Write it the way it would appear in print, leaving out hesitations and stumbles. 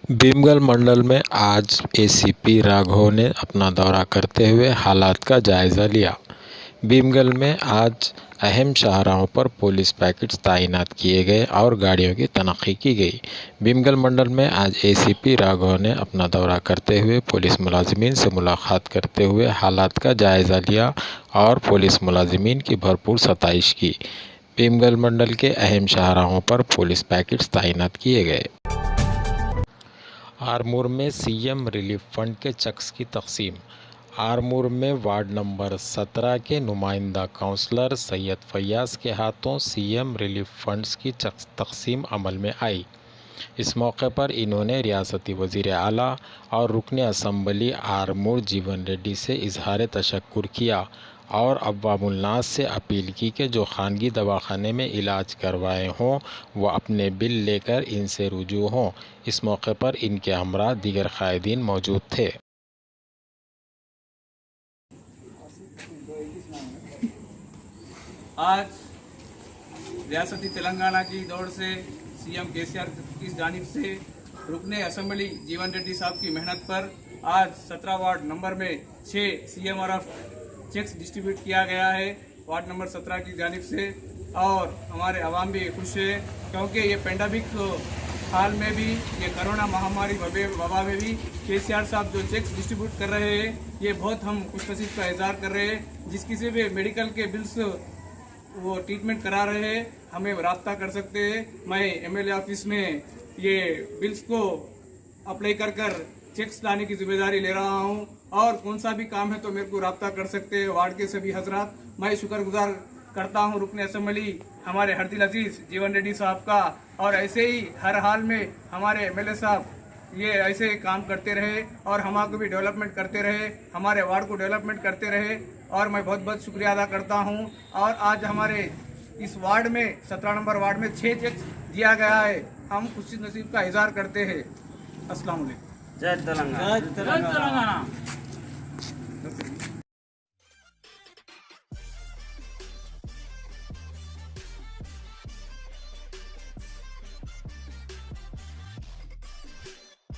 भीमगल मंडल में आज एसीपी राघव ने अपना दौरा करते हुए हालात का जायज़ा लिया। भीमगल में आज अहम शाहराहों पर पुलिस पैकेट्स तैनात किए गए और गाड़ियों की तनख्ही की गई। भीमगल मंडल में आज एसीपी राघव ने अपना दौरा करते हुए पुलिस मुलाजिमीन से मुलाकात करते हुए हालात का जायज़ा लिया और पुलिस मुलाजिमीन की भरपूर सताइश की। भीमगल मंडल के अहम शाहराहों पर पुलिस पैकेट्स तैनात किए गए। आरमूर में सीएम रिलीफ फंड के चेक्स की तकसीम। आरमूर में वार्ड नंबर 17 के नुमाइंदा काउंसलर सैयद फैयाज के हाथों सीएम रिलीफ फंड्स की तकसीम अमल में आई। इस मौके पर इन्होंने रियासती वज़ीर आला और रुकन असम्बली आरमूर जीवन रेड्डी से इजहार तशक्कुर किया और अवामुन्नास से अपील की कि जो खानगी दवाखाने में इलाज करवाए हों वो अपने बिल लेकर इनसे रुजू हों। इस मौके पर इनके हमरा दीगर कायदीन मौजूद थे। आज रियासती तेलंगाना की दौड़ से सीएम केसीआर की जानिब से रुकने असम्बली जीवन रेड्डी साहब की मेहनत पर आज 17 वार्ड नंबर में 6 सीएमआरएफ चेक्स डिस्ट्रीब्यूट किया गया है वार्ड नंबर 17 की जानिब से। और हमारे अवाम भी खुश है क्योंकि ये पेंडेमिक हाल में भी, ये कोरोना महामारी वबा में भी केसीआर साहब जो चेक्स डिस्ट्रीब्यूट कर रहे हैं ये बहुत हम खुशनसीब का इजहार कर रहे हैं। जिस किसी भी मेडिकल के बिल्स वो ट्रीटमेंट करा रहे हैं हमें रब्ता कर सकते हैं। मैं एमएलए ऑफिस में ये बिल्स को अप्लाई कर चेक्स लाने की जिम्मेदारी ले रहा हूं और कौन सा भी काम है तो मेरे को रब्ता कर सकते हैं वार्ड के सभी हजरात। मैं शुक्रगुजार करता हूं रुकन असम्बली हमारे हरदिल अजीज जीवन रेड्डी साहब का। और ऐसे ही हर हाल में हमारे एमएलए साहब ये ऐसे काम करते रहे और हमारे भी डेवलपमेंट करते रहे, हमारे वार्ड को डेवलपमेंट करते रहे और मैं बहुत बहुत शुक्रिया अदा करता हूं। और आज हमारे इस वार्ड में 17 नंबर वार्ड में 6 चेक दिया गया है, हम खुशी नसीब का इजहार करते हैं। अस्सलाम वालेकुम। जय तेलंगाना। जय तेलंगाना।